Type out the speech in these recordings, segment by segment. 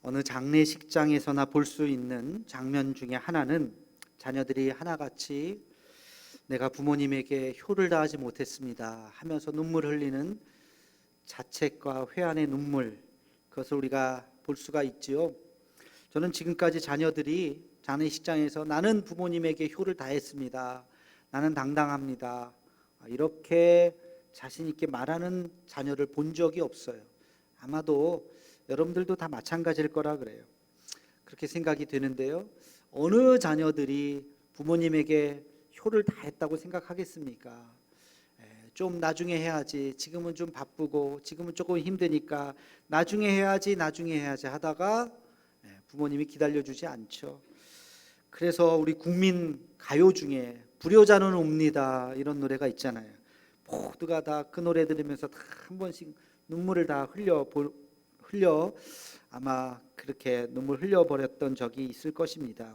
어느 장례식장에서나 볼 수 있는 장면 중에 하나는 자녀들이 하나같이 내가 부모님에게 효를 다하지 못했습니다 하면서 눈물 흘리는 자책과 회한의 눈물, 그것을 우리가 볼 수가 있지요. 저는 지금까지 자녀들이 장례식장에서 나는 부모님에게 효를 다했습니다, 나는 당당합니다, 이렇게 자신 있게 말하는 자녀를 본 적이 없어요. 아마도 여러분들도 다 마찬가지일 거라 그래요. 그렇게 생각이 되는데요, 어느 자녀들이 부모님에게 효를 다했다고 생각하겠습니까? 좀 나중에 해야지, 지금은 좀 바쁘고 지금은 조금 힘드니까 나중에 해야지 하다가 부모님이 기다려주지 않죠. 그래서 우리 국민 가요 중에 불효자는 옵니다 이런 노래가 있잖아요. 모두가 다 그 노래 들으면서 다 한 번씩 눈물을 다 흘려 아마 그렇게 눈물 흘려버렸던 적이 있을 것입니다.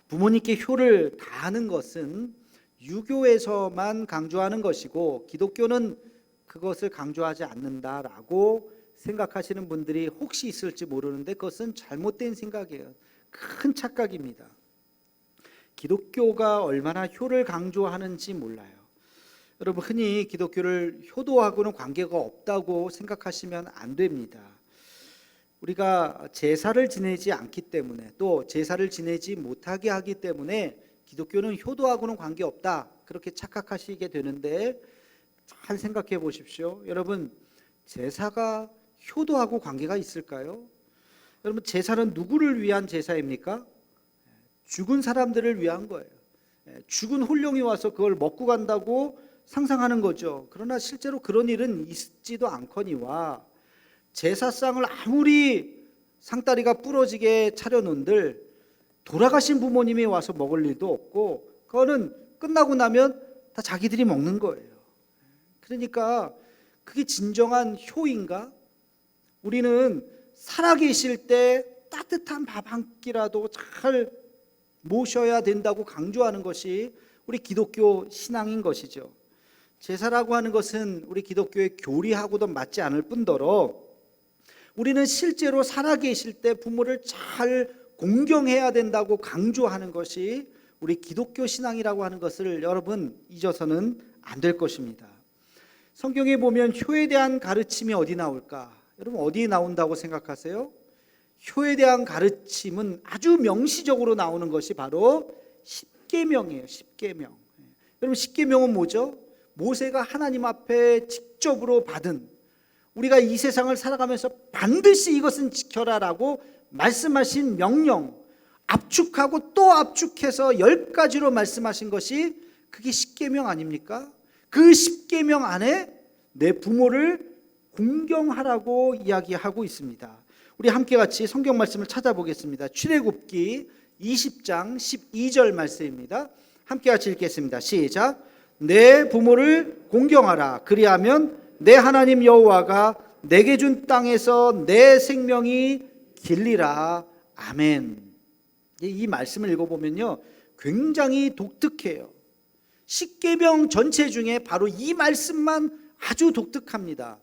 부모님께 효를 다하는 것은 유교에서만 강조하는 것이고 기독교는 그것을 강조하지 않는다라고 생각하시는 분들이 혹시 있을지 모르는데, 그것은 잘못된 생각이에요. 큰 착각입니다. 기독교가 얼마나 효를 강조하는지 몰라요. 여러분, 흔히 기독교를 효도하고는 관계가 없다고 생각하시면 안 됩니다. 우리가 제사를 지내지 않기 때문에, 또 제사를 지내지 못하게 하기 때문에 기독교는 효도하고는 관계없다, 그렇게 착각하시게 되는데, 잘 생각해 보십시오. 여러분, 제사가 효도하고 관계가 있을까요? 여러분, 제사는 누구를 위한 제사입니까? 죽은 사람들을 위한 거예요. 죽은 홀령이 와서 그걸 먹고 간다고 상상하는 거죠. 그러나 실제로 그런 일은 있지도 않거니와, 제사상을 아무리 상다리가 부러지게 차려놓은들 돌아가신 부모님이 와서 먹을 일도 없고, 그거는 끝나고 나면 다 자기들이 먹는 거예요. 그러니까 그게 진정한 효인가? 우리는 살아계실 때 따뜻한 밥 한 끼라도 잘 모셔야 된다고 강조하는 것이 우리 기독교 신앙인 것이죠. 제사라고 하는 것은 우리 기독교의 교리하고도 맞지 않을 뿐더러, 우리는 실제로 살아계실 때 부모를 잘 공경해야 된다고 강조하는 것이 우리 기독교 신앙이라고 하는 것을 여러분 잊어서는 안 될 것입니다. 성경에 보면 효에 대한 가르침이 어디 나올까? 여러분, 어디에 나온다고 생각하세요? 효에 대한 가르침은 아주 명시적으로 나오는 것이 바로 십계명이에요. 십계명. 여러분, 십계명은 뭐죠? 모세가 하나님 앞에 직접으로 받은, 우리가 이 세상을 살아가면서 반드시 이것은 지켜라라고 말씀하신 명령, 압축하고 또 압축해서 10가지로 말씀하신 것이 그게 십계명 아닙니까? 그 십계명 안에 내 부모를 공경하라고 이야기하고 있습니다. 우리 함께 같이 성경 말씀을 찾아보겠습니다. 출애굽기 20장 12절 말씀입니다. 함께 같이 읽겠습니다. 시작. 내 부모를 공경하라. 그리하면 내 하나님 여호와가 내게 준 땅에서 내 생명이 길리라. 아멘. 이 말씀을 읽어보면요, 굉장히 독특해요. 십계명 전체 중에 바로 이 말씀만 아주 독특합니다.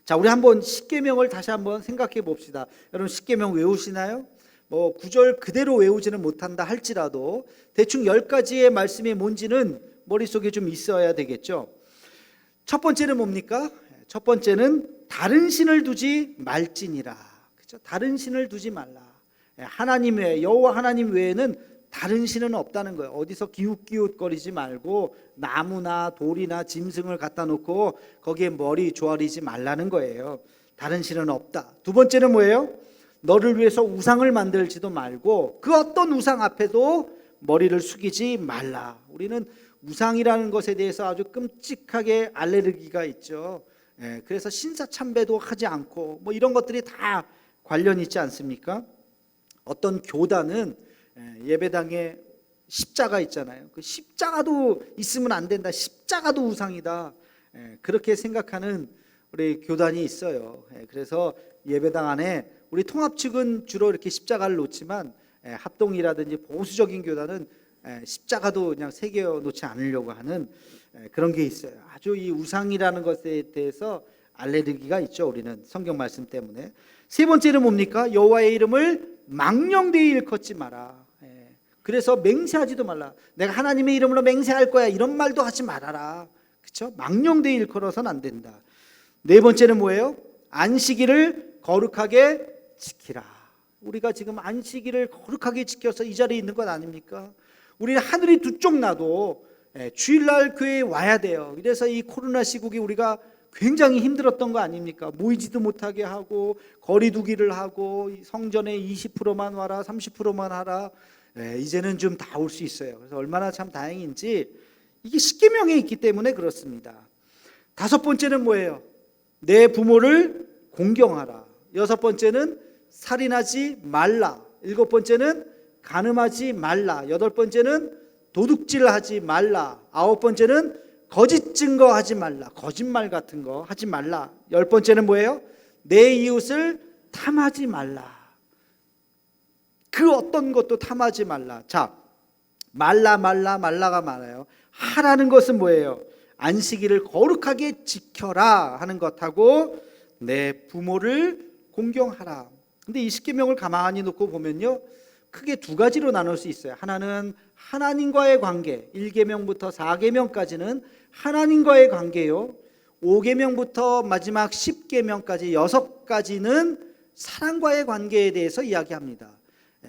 자, 우리 한번 십계명을 다시 한번 생각해 봅시다. 여러분, 십계명 외우시나요? 뭐 구절 그대로 외우지는 못한다 할지라도 대충 10가지의 말씀이 뭔지는 머릿속에 좀 있어야 되겠죠. 첫 번째는 뭡니까? 첫 번째는 다른 신을 두지 말지니라. 그렇죠? 다른 신을 두지 말라. 하나님 외에, 여호와 하나님 외에는 다른 신은 없다는 거예요. 어디서 기웃기웃거리지 말고 나무나 돌이나 짐승을 갖다 놓고 거기에 머리 조아리지 말라는 거예요. 다른 신은 없다. 두 번째는 뭐예요? 너를 위해서 우상을 만들지도 말고 그 어떤 우상 앞에도 머리를 숙이지 말라. 우리는 우상이라는 것에 대해서 아주 끔찍하게 알레르기가 있죠. 그래서 신사참배도 하지 않고 뭐 이런 것들이 다 관련 있지 않습니까? 어떤 교단은 예배당에 십자가 있잖아요. 그 십자가도 있으면 안 된다, 십자가도 우상이다, 그렇게 생각하는 우리 교단이 있어요. 그래서 예배당 안에 우리 통합 측은 주로 이렇게 십자가를 놓지만 합동이라든지 보수적인 교단은 십자가도 그냥 새겨 놓지 않으려고 하는 그런 게 있어요. 아주 이 우상이라는 것에 대해서 알레르기가 있죠. 우리는 성경 말씀 때문에. 세 번째는 뭡니까? 여호와의 이름을 망령되이 일컫지 마라. 그래서 맹세하지도 말라. 내가 하나님의 이름으로 맹세할 거야, 이런 말도 하지 말아라. 그렇죠? 망령되이 일컬어서는 안 된다. 네 번째는 뭐예요? 안식일을 거룩하게 지키라. 우리가 지금 안식일을 거룩하게 지켜서 이 자리에 있는 것 아닙니까? 우리는 하늘이 두 쪽 나도 주일날 교회에 와야 돼요. 그래서 이 코로나 시국이 우리가 굉장히 힘들었던 거 아닙니까? 모이지도 못하게 하고 거리 두기를 하고 성전에 20%만 와라, 30%만 하라. 이제는 좀 다 올 수 있어요. 그래서 얼마나 참 다행인지, 이게 십계명에 있기 때문에 그렇습니다. 다섯 번째는 뭐예요? 내 부모를 공경하라. 여섯 번째는 살인하지 말라. 일곱 번째는 간음하지 말라. 여덟 번째는 도둑질하지 말라. 아홉 번째는 거짓 증거하지 말라. 거짓말 같은 거 하지 말라. 열 번째는 뭐예요? 내 이웃을 탐하지 말라. 그 어떤 것도 탐하지 말라. 자, 말라가 많아요. 하라는 것은 뭐예요? 안식일을 거룩하게 지켜라 하는 것하고 내 부모를 공경하라. 근데 이 십계명을 가만히 놓고 보면요, 크게 두 가지로 나눌 수 있어요. 하나는 하나님과의 관계, 1계명부터 4계명까지는 하나님과의 관계요. 5계명부터 마지막 10계명까지 6가지는 사랑과의 관계에 대해서 이야기합니다.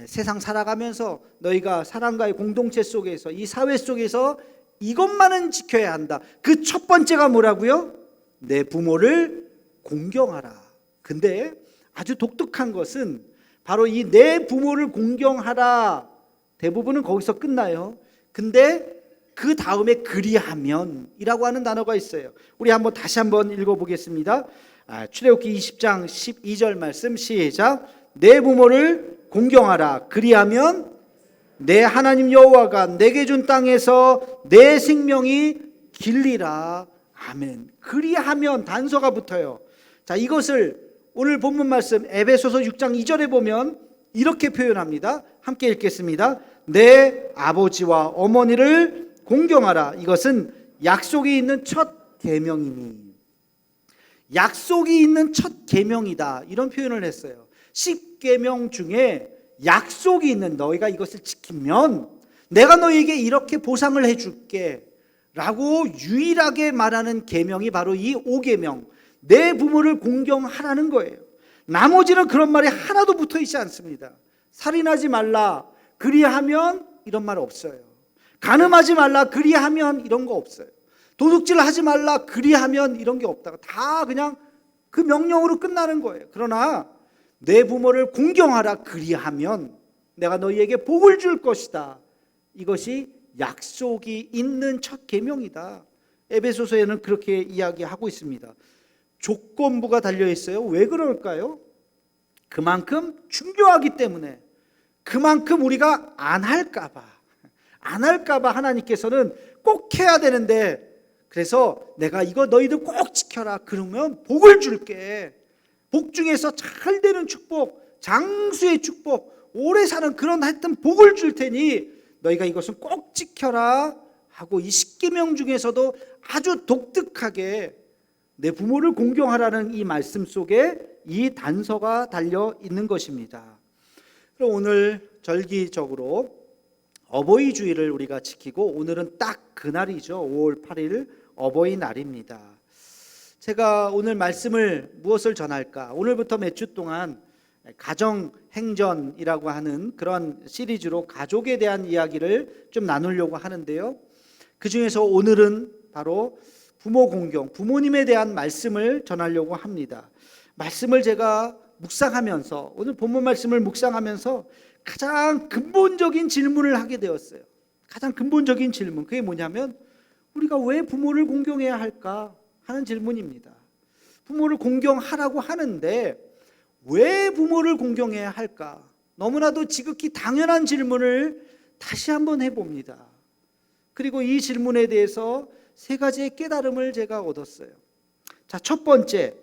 세상 살아가면서 너희가 사람과의 공동체 속에서, 이 사회 속에서 이것만은 지켜야 한다. 그 첫 번째가 뭐라고요? 내 부모를 공경하라. 근데 아주 독특한 것은 바로 이 내 부모를 공경하라, 대부분은 거기서 끝나요. 근데 그 다음에 그리하면이라고 하는 단어가 있어요. 우리 다시 한번 읽어보겠습니다. 출애굽기 20장 12절 말씀 시작. 내 부모를 공경하라. 그리하면 내 하나님 여호와가 내게 준 땅에서 내 생명이 길리라. 아멘. 그리하면 단서가 붙어요. 자, 이것을 오늘 본문 말씀 에베소서 6장 2절에 보면 이렇게 표현합니다. 함께 읽겠습니다. 내 아버지와 어머니를 공경하라. 이것은 약속이 있는 첫 계명이니. 약속이 있는 첫 계명이다, 이런 표현을 했어요. 10계명 중에 약속이 있는, 너희가 이것을 지키면 내가 너희에게 이렇게 보상을 해줄게 라고 유일하게 말하는 계명이 바로 이 5계명, 내 부모를 공경하라는 거예요. 나머지는 그런 말이 하나도 붙어 있지 않습니다. 살인하지 말라, 그리하면 이런 말 없어요. 간음하지 말라, 그리하면 이런 거 없어요. 도둑질하지 말라, 그리하면 이런 게 없다가 다 그냥 그 명령으로 끝나는 거예요. 그러나 내 부모를 공경하라, 그리하면 내가 너희에게 복을 줄 것이다. 이것이 약속이 있는 첫 계명이다. 에베소서에는 그렇게 이야기하고 있습니다. 조건부가 달려 있어요. 왜 그럴까요? 그만큼 중요하기 때문에, 그만큼 우리가 안 할까봐 하나님께서는 꼭 해야 되는데, 그래서 내가 이거 너희들 꼭 지켜라, 그러면 복을 줄게. 복 중에서 잘 되는 축복, 장수의 축복, 오래 사는 그런 하여튼 복을 줄 테니 너희가 이것은 꼭 지켜라 하고, 이 10계명 중에서도 아주 독특하게 내 부모를 공경하라는 이 말씀 속에 이 단서가 달려 있는 것입니다. 그럼 오늘 절기적으로 어버이주일을 우리가 지키고, 오늘은 딱 그날이죠. 5월 8일 어버이날입니다. 제가 오늘 말씀을 무엇을 전할까? 오늘부터 몇 주 동안 가정행전이라고 하는 그런 시리즈로 가족에 대한 이야기를 좀 나누려고 하는데요, 그 중에서 오늘은 바로 부모 공경, 부모님에 대한 말씀을 전하려고 합니다. 말씀을 제가 묵상하면서, 오늘 본문 말씀을 묵상하면서 가장 근본적인 질문을 하게 되었어요. 가장 근본적인 질문, 그게 뭐냐면 우리가 왜 부모를 공경해야 할까 하는 질문입니다. 부모를 공경하라고 하는데 왜 부모를 공경해야 할까? 너무나도 지극히 당연한 질문을 다시 한번 해봅니다. 그리고 이 질문에 대해서 세 가지의 깨달음을 제가 얻었어요. 자, 첫 번째,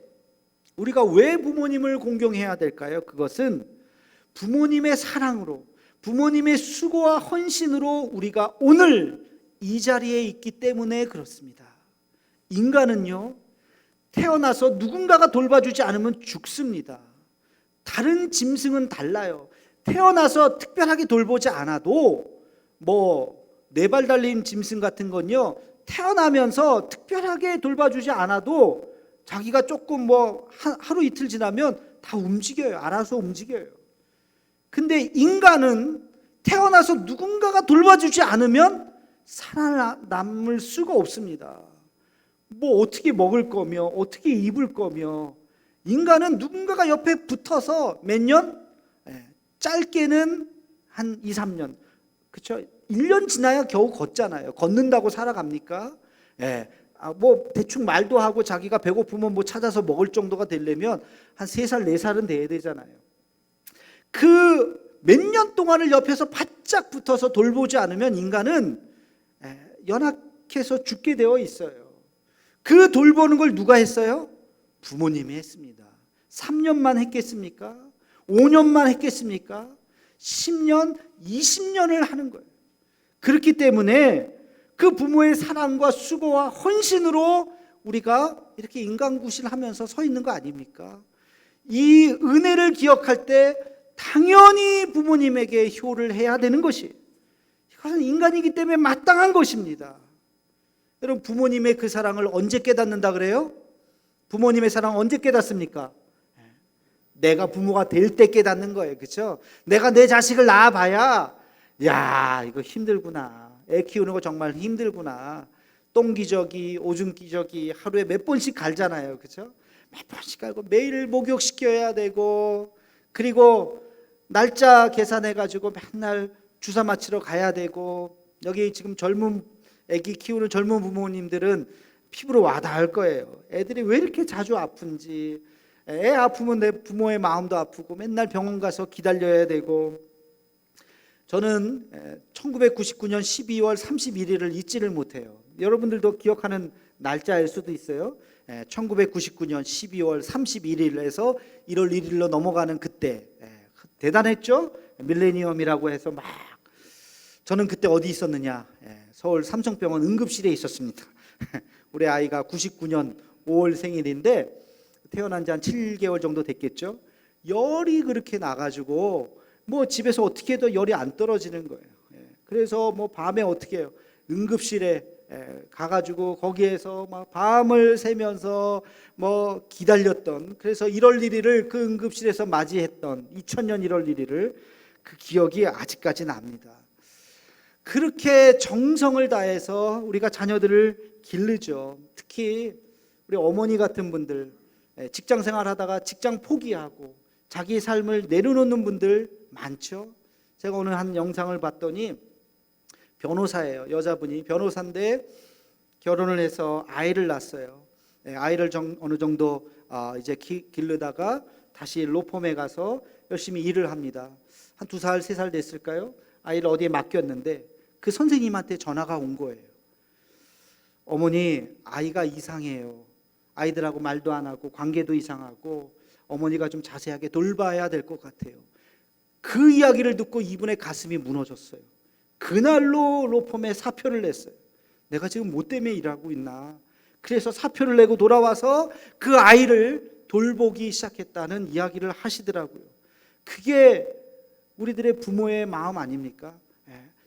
우리가 왜 부모님을 공경해야 될까요? 그것은 부모님의 사랑으로, 부모님의 수고와 헌신으로 우리가 오늘 이 자리에 있기 때문에 그렇습니다. 인간은요, 태어나서 누군가가 돌봐주지 않으면 죽습니다. 다른 짐승은 달라요. 태어나서 특별하게 돌보지 않아도 네 발 달린 짐승 같은 건요, 태어나면서 특별하게 돌봐주지 않아도 자기가 조금 하루 이틀 지나면 다 움직여요. 알아서 움직여요. 근데 인간은 태어나서 누군가가 돌봐주지 않으면 살아남을 수가 없습니다. 어떻게 먹을 거며 어떻게 입을 거며, 인간은 누군가가 옆에 붙어서 몇 년? 짧게는 한 2, 3년. 그렇죠? 1년 지나야 겨우 걷잖아요. 걷는다고 살아갑니까? 대충 말도 하고 자기가 배고프면 찾아서 먹을 정도가 되려면 한 3살, 4살은 돼야 되잖아요. 그 몇 년 동안을 옆에서 바짝 붙어서 돌보지 않으면 인간은 연약해서 죽게 되어 있어요. 그 돌보는 걸 누가 했어요? 부모님이 했습니다. 3년만 했겠습니까? 5년만 했겠습니까? 10년, 20년을 하는 거예요. 그렇기 때문에 그 부모의 사랑과 수고와 헌신으로 우리가 이렇게 인간구실을 하면서 서 있는 거 아닙니까? 이 은혜를 기억할 때 당연히 부모님에게 효를 해야 되는 것이, 이것은 인간이기 때문에 마땅한 것입니다. 여러분, 부모님의 그 사랑을 언제 깨닫는다 그래요? 부모님의 사랑 언제 깨닫습니까? 내가 부모가 될 때 깨닫는 거예요. 그렇죠? 내가 내 자식을 낳아봐야, 야, 이거 힘들구나. 애 키우는 거 정말 힘들구나. 똥기저귀, 오줌기저귀 하루에 몇 번씩 갈잖아요. 그렇죠? 몇 번씩 갈고 매일 목욕시켜야 되고, 그리고 날짜 계산해가지고 맨날 주사 맞추러 가야 되고, 여기 지금 젊은 애기 키우는 젊은 부모님들은 피부로 와닿을 거예요. 애들이 왜 이렇게 자주 아픈지. 애 아프면 내 부모의 마음도 아프고 맨날 병원 가서 기다려야 되고. 저는 1999년 12월 31일을 잊지를 못해요. 여러분들도 기억하는 날짜일 수도 있어요. 1999년 12월 31일에서 1월 1일로 넘어가는 그때, 대단했죠? 밀레니엄이라고 해서 막. 저는 그때 어디 있었느냐? 서울 삼성병원 응급실에 있었습니다. 우리 아이가 99년 5월 생일인데 태어난 지 한 7개월 정도 됐겠죠. 열이 그렇게 나가지고 집에서 어떻게 해도 열이 안 떨어지는 거예요. 그래서 밤에 어떻게 해요? 응급실에 가가지고 거기에서 막 밤을 새면서 기다렸던, 그래서 1월 1일을 그 응급실에서 맞이했던 2000년 1월 1일을, 그 기억이 아직까지 납니다. 그렇게 정성을 다해서 우리가 자녀들을 기르죠. 특히 우리 어머니 같은 분들, 직장 생활하다가 직장 포기하고 자기 삶을 내려놓는 분들 많죠. 제가 오늘 한 영상을 봤더니 변호사예요. 여자분이 변호사인데 결혼을 해서 아이를 낳았어요. 아이를 어느 정도 이제 기르다가 다시 로펌에 가서 열심히 일을 합니다. 한 2살, 3살 됐을까요? 아이를 어디에 맡겼는데 그 선생님한테 전화가 온 거예요. 어머니, 아이가 이상해요. 아이들하고 말도 안 하고 관계도 이상하고 어머니가 좀 자세하게 돌봐야 될 것 같아요. 그 이야기를 듣고 이분의 가슴이 무너졌어요. 그날로 로펌에 사표를 냈어요. 내가 지금 뭐 때문에 일하고 있나. 그래서 사표를 내고 돌아와서 그 아이를 돌보기 시작했다는 이야기를 하시더라고요. 그게 우리들의 부모의 마음 아닙니까?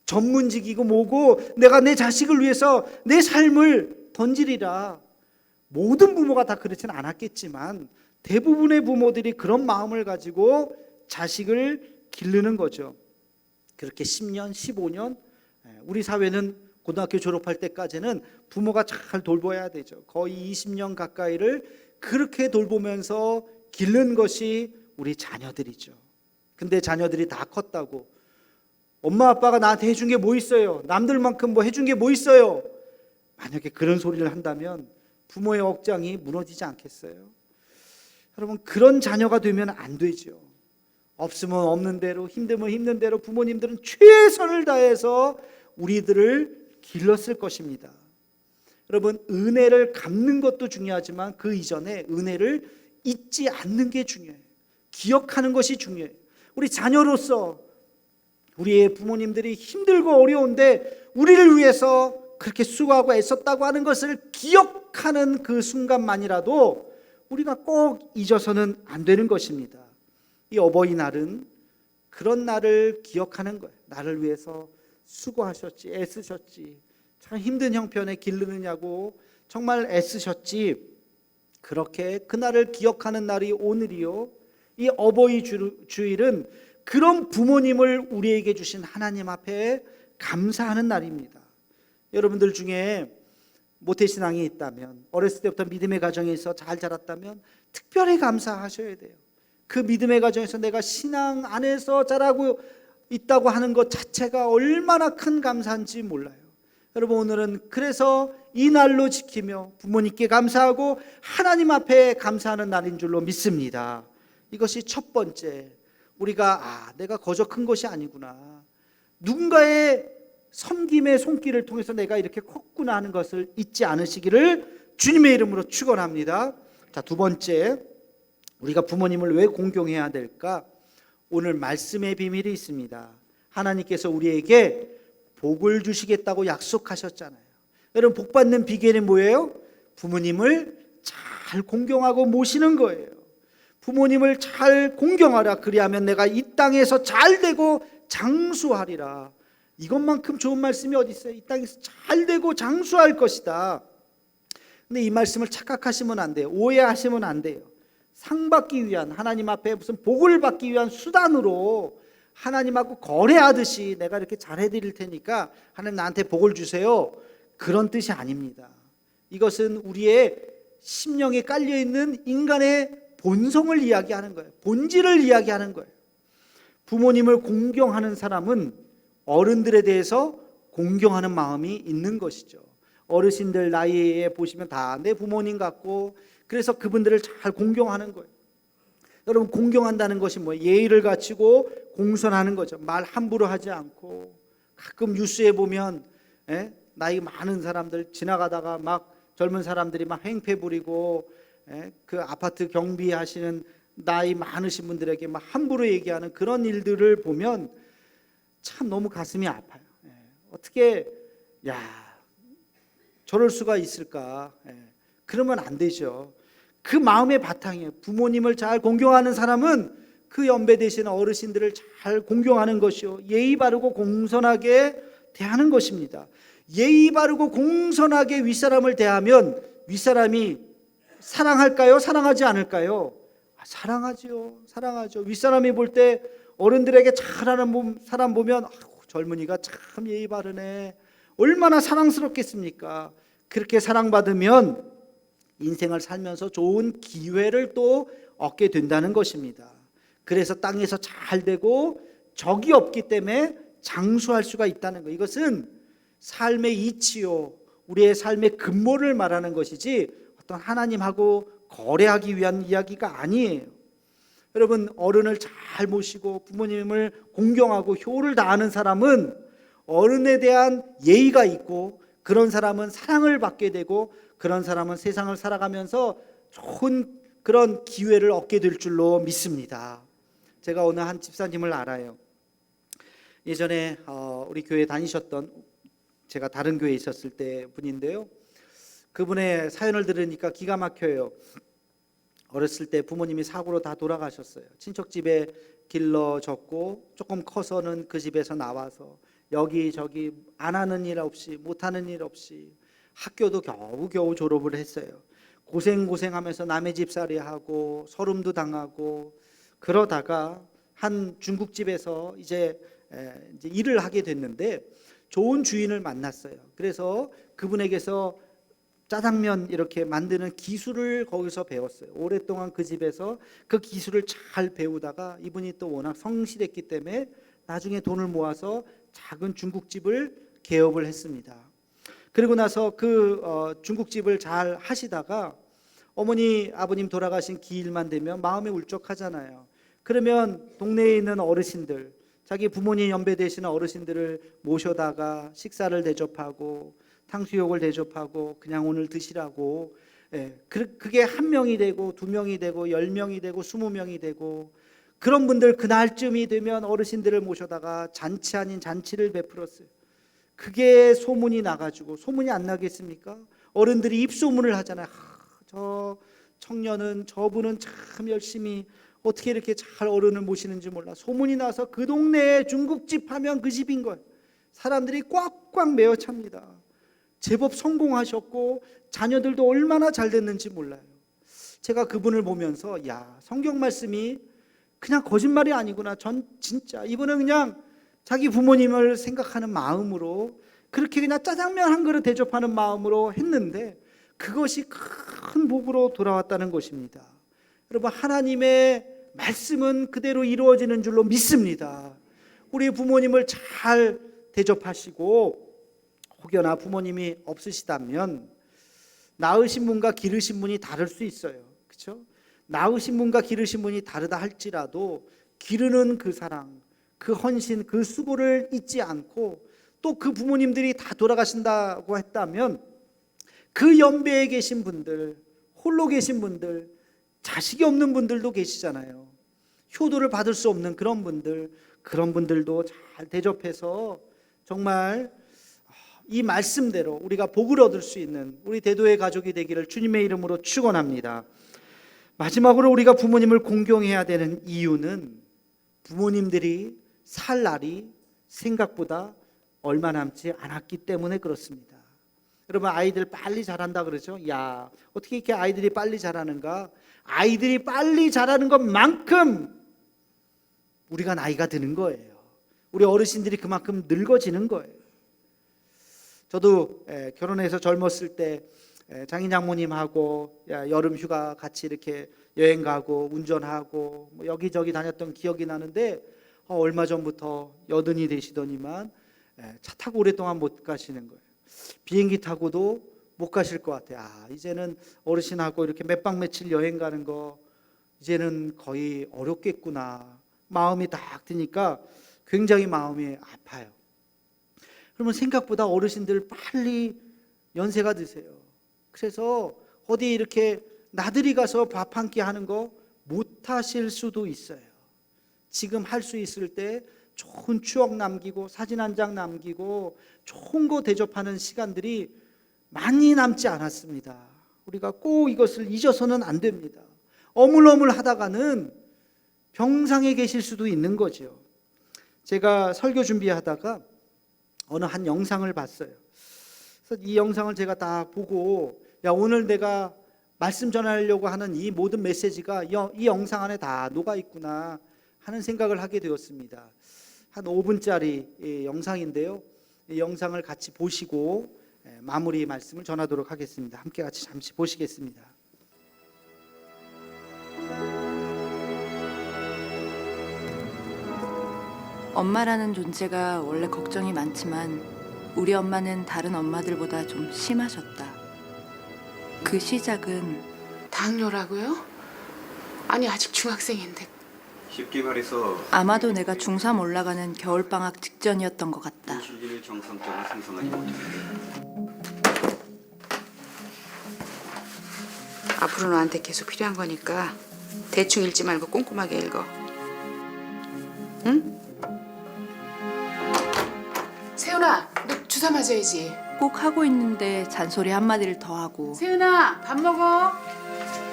전문직이고 뭐고 내가 내 자식을 위해서 내 삶을 던지리라. 모든 부모가 다 그렇지는 않았겠지만 대부분의 부모들이 그런 마음을 가지고 자식을 기르는 거죠. 그렇게 10년, 15년, 우리 사회는 고등학교 졸업할 때까지는 부모가 잘 돌봐야 되죠. 거의 20년 가까이를 그렇게 돌보면서 기른 것이 우리 자녀들이죠. 근데 자녀들이 다 컸다고 엄마 아빠가 나한테 해준 게 뭐 있어요? 남들만큼 해준 게 뭐 있어요? 만약에 그런 소리를 한다면 부모의 억장이 무너지지 않겠어요? 여러분, 그런 자녀가 되면 안 되죠. 없으면 없는 대로, 힘들면 힘든 대로 부모님들은 최선을 다해서 우리들을 길렀을 것입니다. 여러분, 은혜를 갚는 것도 중요하지만 그 이전에 은혜를 잊지 않는 게 중요해요. 기억하는 것이 중요해요. 우리 자녀로서 우리의 부모님들이 힘들고 어려운데 우리를 위해서 그렇게 수고하고 애썼다고 하는 것을 기억하는 그 순간만이라도 우리가 꼭 잊어서는 안 되는 것입니다. 이 어버이날은 그런 날을 기억하는 거예요. 나를 위해서 수고하셨지, 애쓰셨지, 참 힘든 형편에 기르느냐고 정말 애쓰셨지. 그렇게 그날을 기억하는 날이 오늘이요. 이 어버이 주일은 그런 부모님을 우리에게 주신 하나님 앞에 감사하는 날입니다. 여러분들 중에 모태신앙이 있다면, 어렸을 때부터 믿음의 가정에서 잘 자랐다면 특별히 감사하셔야 돼요. 그 믿음의 가정에서 내가 신앙 안에서 자라고 있다고 하는 것 자체가 얼마나 큰 감사인지 몰라요. 여러분, 오늘은 그래서 이 날로 지키며 부모님께 감사하고 하나님 앞에 감사하는 날인 줄로 믿습니다. 이것이 첫 번째, 우리가 내가 거저 큰 것이 아니구나, 누군가의 섬김의 손길을 통해서 내가 이렇게 컸구나 하는 것을 잊지 않으시기를 주님의 이름으로 축원합니다. 자, 두 번째, 우리가 부모님을 왜 공경해야 될까? 오늘 말씀의 비밀이 있습니다. 하나님께서 우리에게 복을 주시겠다고 약속하셨잖아요. 여러분, 복 받는 비결이 뭐예요? 부모님을 잘 공경하고 모시는 거예요. 부모님을 잘 공경하라. 그리하면 내가 이 땅에서 잘 되고 장수하리라. 이것만큼 좋은 말씀이 어디 있어요? 이 땅에서 잘 되고 장수할 것이다. 근데 이 말씀을 착각하시면 안 돼요. 오해하시면 안 돼요. 상 받기 위한, 하나님 앞에 무슨 복을 받기 위한 수단으로 하나님하고 거래하듯이 내가 이렇게 잘해드릴 테니까 하나님 나한테 복을 주세요, 그런 뜻이 아닙니다. 이것은 우리의 심령에 깔려있는 인간의 본성을 이야기하는 거예요. 본질을 이야기하는 거예요. 부모님을 공경하는 사람은 어른들에 대해서 공경하는 마음이 있는 것이죠. 어르신들 나이에 보시면 다 내 부모님 같고, 그래서 그분들을 잘 공경하는 거예요. 여러분, 공경한다는 것이 뭐예요? 예의를 갖추고 공손하는 거죠. 말 함부로 하지 않고. 가끔 뉴스에 보면 나이 많은 사람들 지나가다가 막 젊은 사람들이 막 행패 부리고, 그 아파트 경비하시는 나이 많으신 분들에게 막 함부로 얘기하는 그런 일들을 보면 참 너무 가슴이 아파요. 어떻게 저럴 수가 있을까? 그러면 안 되죠. 그 마음의 바탕이에요. 부모님을 잘 공경하는 사람은 그 연배 되신 어르신들을 잘 공경하는 것이요, 예의 바르고 공손하게 대하는 것입니다. 예의 바르고 공손하게 윗사람을 대하면 윗사람이 사랑할까요? 사랑하지 않을까요? 사랑하죠. 사랑하죠. 윗사람이 볼 때 어른들에게 잘하는 사람 보면 젊은이가 참 예의 바르네, 얼마나 사랑스럽겠습니까? 그렇게 사랑받으면 인생을 살면서 좋은 기회를 또 얻게 된다는 것입니다. 그래서 땅에서 잘 되고 적이 없기 때문에 장수할 수가 있다는 것. 이것은 삶의 이치요, 우리의 삶의 근본을 말하는 것이지 어떤 하나님하고 거래하기 위한 이야기가 아니에요. 여러분, 어른을 잘 모시고 부모님을 공경하고 효를 다하는 사람은 어른에 대한 예의가 있고, 그런 사람은 사랑을 받게 되고, 그런 사람은 세상을 살아가면서 좋은 그런 기회를 얻게 될 줄로 믿습니다. 제가 어느 한 집사님을 알아요. 예전에 우리 교회 다니셨던, 제가 다른 교회에 있었을 때 분인데요, 그분의 사연을 들으니까 기가 막혀요. 어렸을 때 부모님이 사고로 다 돌아가셨어요. 친척집에 길러졌고, 조금 커서는 그 집에서 나와서 여기저기 안 하는 일 없이, 못하는 일 없이 학교도 겨우겨우 졸업을 했어요. 고생하면서 남의 집살이 하고 서름도 당하고, 그러다가 한 중국집에서 이제 일을 하게 됐는데 좋은 주인을 만났어요. 그래서 그분에게서 짜장면 이렇게 만드는 기술을 거기서 배웠어요. 오랫동안 그 집에서 그 기술을 잘 배우다가 이분이 또 워낙 성실했기 때문에 나중에 돈을 모아서 작은 중국집을 개업을 했습니다. 그리고 나서 그 중국집을 잘 하시다가 어머니 아버님 돌아가신 기일만 되면 마음이 울적하잖아요. 그러면 동네에 있는 어르신들, 자기 부모님 연배 되시는 어르신들을 모셔다가 식사를 대접하고 탕수육을 대접하고 그냥 오늘 드시라고, 그게 한 명이 되고 두 명이 되고 10명이 되고 20명이 되고, 그런 분들 그날쯤이 되면 어르신들을 모셔다가 잔치 아닌 잔치를 베풀었어요. 그게 소문이 나가지고, 소문이 안 나겠습니까? 어른들이 입소문을 하잖아요. 저 청년은, 저분은 참 열심히 어떻게 이렇게 잘 어른을 모시는지 몰라. 소문이 나서 그 동네에 중국집 하면 그 집인 거예요. 사람들이 꽉꽉 메어 찹니다. 제법 성공하셨고 자녀들도 얼마나 잘 됐는지 몰라요. 제가 그분을 보면서 야, 성경 말씀이 그냥 거짓말이 아니구나. 전 진짜 이분은 그냥 자기 부모님을 생각하는 마음으로 그렇게 그냥 짜장면 한 그릇 대접하는 마음으로 했는데 그것이 큰 복으로 돌아왔다는 것입니다. 여러분, 하나님의 말씀은 그대로 이루어지는 줄로 믿습니다. 우리 부모님을 잘 대접하시고, 혹여나 부모님이 없으시다면 낳으신 분과 기르신 분이 다를 수 있어요. 그렇죠? 낳으신 분과 기르신 분이 다르다 할지라도 기르는 그 사랑, 그 헌신, 그 수고를 잊지 않고 또 그 부모님들이 다 돌아가신다고 했다면 그 연배에 계신 분들, 홀로 계신 분들, 자식이 없는 분들도 계시잖아요. 효도를 받을 수 없는 그런 분들, 그런 분들도 잘 대접해서 정말 이 말씀대로 우리가 복을 얻을 수 있는 우리 대도의 가족이 되기를 주님의 이름으로 축원합니다. 마지막으로 우리가 부모님을 공경해야 되는 이유는 부모님들이 살 날이 생각보다 얼마 남지 않았기 때문에 그렇습니다. 여러분, 아이들 빨리 자란다 그러죠? 야, 어떻게 이렇게 아이들이 빨리 자라는가? 아이들이 빨리 자라는 것만큼 우리가 나이가 드는 거예요. 우리 어르신들이 그만큼 늙어지는 거예요. 저도 결혼해서 젊었을 때 장인 장모님하고 여름 휴가 같이 이렇게 여행 가고 운전하고 뭐 여기저기 다녔던 기억이 나는데 얼마 전부터 여든이 되시더니만 차 타고 오랫동안 못 가시는 거예요. 비행기 타고도 못 가실 것 같아요. 이제는 어르신하고 이렇게 몇 박 며칠 여행 가는 거 이제는 거의 어렵겠구나. 마음이 딱 드니까 굉장히 마음이 아파요. 그러면 생각보다 어르신들 빨리 연세가 드세요. 그래서 어디 이렇게 나들이 가서 밥 한 끼 하는 거 못 하실 수도 있어요. 지금 할 수 있을 때 좋은 추억 남기고 사진 한 장 남기고 좋은 거 대접하는 시간들이 많이 남지 않았습니다. 우리가 꼭 이것을 잊어서는 안 됩니다. 어물어물 하다가는 병상에 계실 수도 있는 거죠. 제가 설교 준비하다가 어느 한 영상을 봤어요. 그래서 이 영상을 제가 딱 보고 오늘 내가 말씀 전하려고 하는 이 모든 메시지가 이 영상 안에 다 녹아 있구나 하는 생각을 하게 되었습니다. 한 5분짜리 영상인데요. 이 영상을 같이 보시고 마무리 말씀을 전하도록 하겠습니다. 함께 같이 잠시 보시겠습니다. 엄마라는 존재가 원래 걱정이 많지만 우리 엄마는 다른 엄마들보다 좀 심하셨다. 그 시작은 당뇨라고요? 아니 아직 중학생인데. 쉽게 말해서 아마도 내가 중3 올라가는 겨울방학 직전이었던 것 같다. 인슐린을 정상적으로 생성하지 못합니다. 앞으로 너한테 계속 필요한 거니까 대충 읽지 말고 꼼꼼하게 읽어. 응? 세훈아, 너 주사 맞아야지. 꼭 하고 있는데 잔소리 한마디를 더 하고 세훈아, 밥 먹어.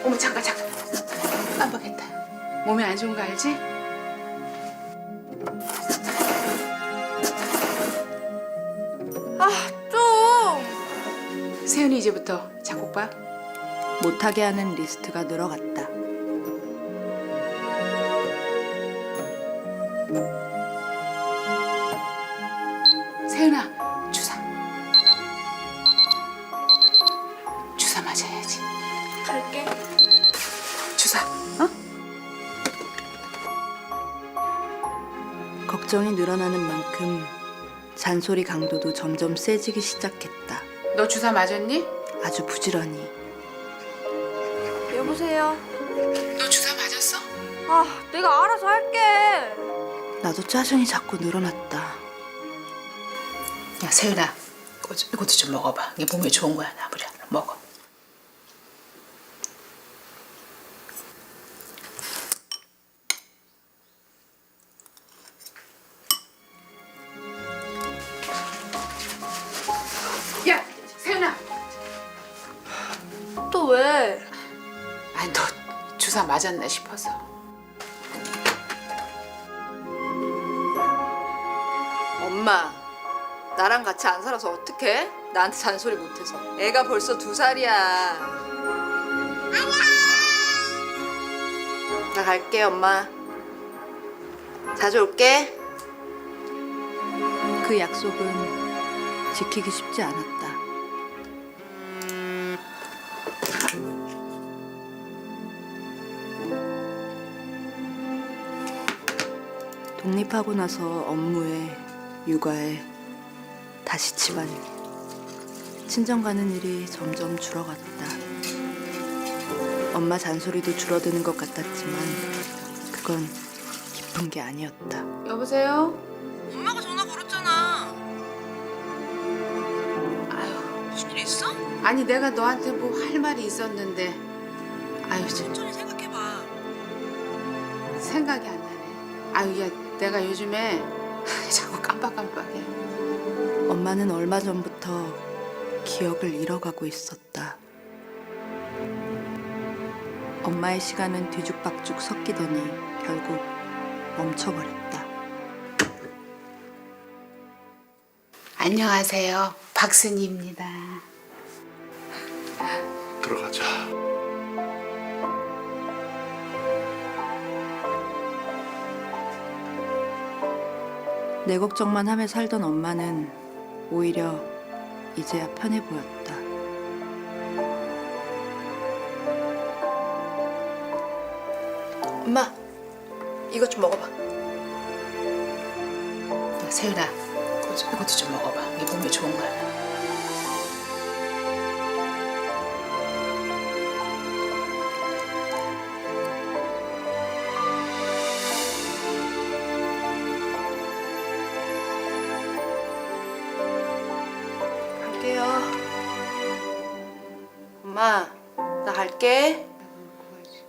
어머 잠깐. 깜빡했다. 몸에 안 좋은 거 알지? 좀. 세훈이 이제부터 작곡봐. 못하게 하는 리스트가 늘어갔다. 세훈아, 주사 맞아야지. 갈게. 주사, 어? 걱정이 늘어나는 만큼 잔소리 강도도 점점 세지기 시작했다. 너 주사 맞았니? 아주 부지런히. 여보세요? 너 주사 맞았어? 내가 알아서 할게. 나도 짜증이 자꾸 늘어났다. 야 세윤아, 이것도 좀 먹어봐. 이게 몸에 좋은 거야. 나무려 먹어. 주사 맞았나 싶어서. 엄마, 나랑 같이 안 살아서 어떡해? 나한테 잔소리 못해서. 애가 벌써 2살이야. 나 갈게, 엄마. 자주 올게. 그 약속은 지키기 쉽지 않았다. 독립하고 나서 업무에, 육아에, 다시 집안에 친정 가는 일이 점점 줄어갔다. 엄마 잔소리도 줄어드는 것 같았지만 그건 기쁜 게 아니었다. 여보세요? 엄마가 전화 걸었잖아. 아유, 무슨 일 있어? 아니 내가 너한테 뭐 할 말이 있었는데. 아유, 천천히 생각해봐. 생각이 안 나네. 아유, 야, 내가 요즘에 자꾸 깜빡깜빡해. 엄마는 얼마 전부터 기억을 잃어가고 있었다. 엄마의 시간은 뒤죽박죽 섞이더니 결국 멈춰버렸다. 안녕하세요, 박순희입니다. 들어가자. 내 걱정만 하며 살던 엄마는 오히려 이제야 편해 보였다. 엄마, 이것 좀 먹어봐. 야, 세윤아, 이것도 좀 먹어봐. 이게 몸에 좋은 거야. 갈게요. 엄마, 나 갈게.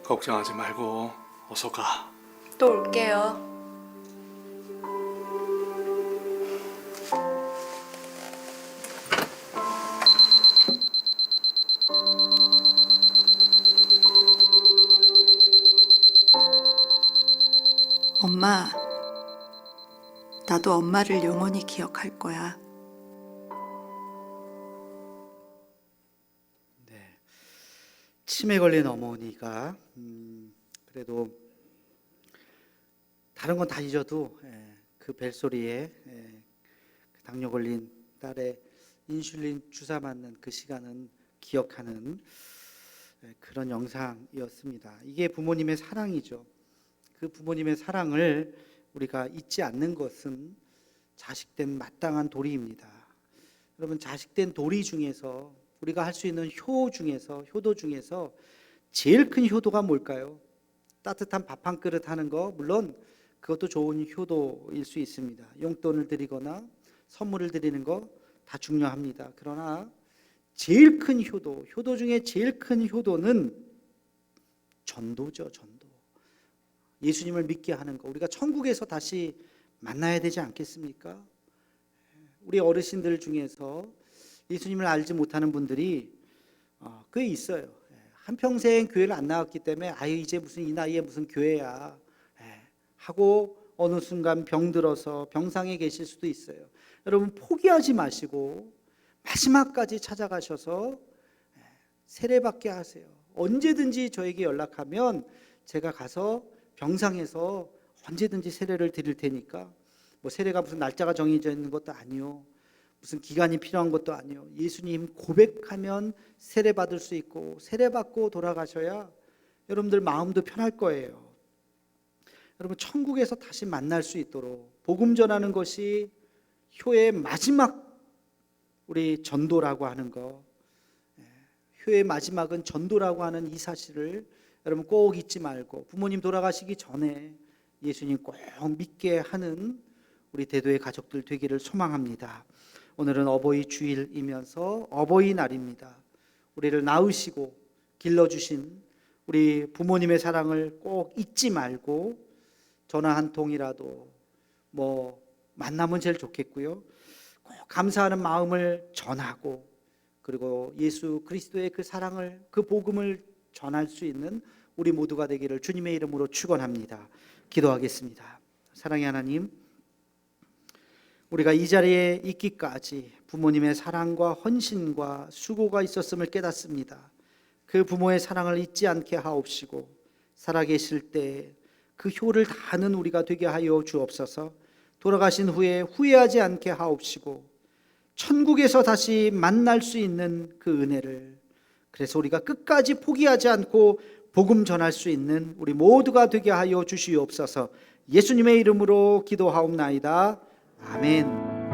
걱정하지 말고 어서 가. 또 올게요. 엄마, 나도 엄마를 영원히 기억할 거야. 치매 걸린 어머니가 그래도 다른 건 다 잊어도 그 벨소리에 그 당뇨 걸린 딸의 인슐린 주사 맞는 그 시간은 기억하는 그런 영상이었습니다. 이게 부모님의 사랑이죠. 그 부모님의 사랑을 우리가 잊지 않는 것은 자식된 마땅한 도리입니다. 여러분, 자식된 도리 중에서 우리가 할 수 있는 효도 중에서 제일 큰 효도가 뭘까요? 따뜻한 밥 한 그릇 하는 거, 물론 그것도 좋은 효도일 수 있습니다. 용돈을 드리거나 선물을 드리는 거 다 중요합니다. 그러나 제일 큰 효도 중에 제일 큰 효도는 전도죠. 전도. 예수님을 믿게 하는 거. 우리가 천국에서 다시 만나야 되지 않겠습니까? 우리 어르신들 중에서 예수님을 알지 못하는 분들이 꽤 있어요. 한평생 교회를 안 나왔기 때문에 아유, 이제 무슨 이 나이에 무슨 교회야 하고 어느 순간 병들어서 병상에 계실 수도 있어요. 여러분, 포기하지 마시고 마지막까지 찾아가셔서 세례받게 하세요. 언제든지 저에게 연락하면 제가 가서 병상에서 언제든지 세례를 드릴 테니까, 뭐 세례가 무슨 날짜가 정해져 있는 것도 아니요, 무슨 기간이 필요한 것도 아니요. 예수님 고백하면 세례 받을 수 있고 세례 받고 돌아가셔야 여러분들 마음도 편할 거예요. 여러분, 천국에서 다시 만날 수 있도록 복음 전하는 것이 효의 마지막 우리 전도라고 하는 거, 효의 마지막은 전도라고 하는 이 사실을 여러분 꼭 잊지 말고 부모님 돌아가시기 전에 예수님 꼭 믿게 하는 우리 대도의 가족들 되기를 소망합니다. 오늘은 어버이 주일이면서 어버이날입니다. 우리를 낳으시고 길러주신 우리 부모님의 사랑을 꼭 잊지 말고 전화 한 통이라도 뭐 만나면 제일 좋겠고요. 꼭 감사하는 마음을 전하고, 그리고 예수 그리스도의 그 사랑을, 그 복음을 전할 수 있는 우리 모두가 되기를 주님의 이름으로 축원합니다. 기도하겠습니다. 사랑의 하나님, 우리가 이 자리에 있기까지 부모님의 사랑과 헌신과 수고가 있었음을 깨닫습니다. 그 부모의 사랑을 잊지 않게 하옵시고 살아계실 때 그 효를 다하는 우리가 되게 하여 주옵소서. 돌아가신 후에 후회하지 않게 하옵시고 천국에서 다시 만날 수 있는 그 은혜를, 그래서 우리가 끝까지 포기하지 않고 복음 전할 수 있는 우리 모두가 되게 하여 주시옵소서. 예수님의 이름으로 기도하옵나이다. 아멘.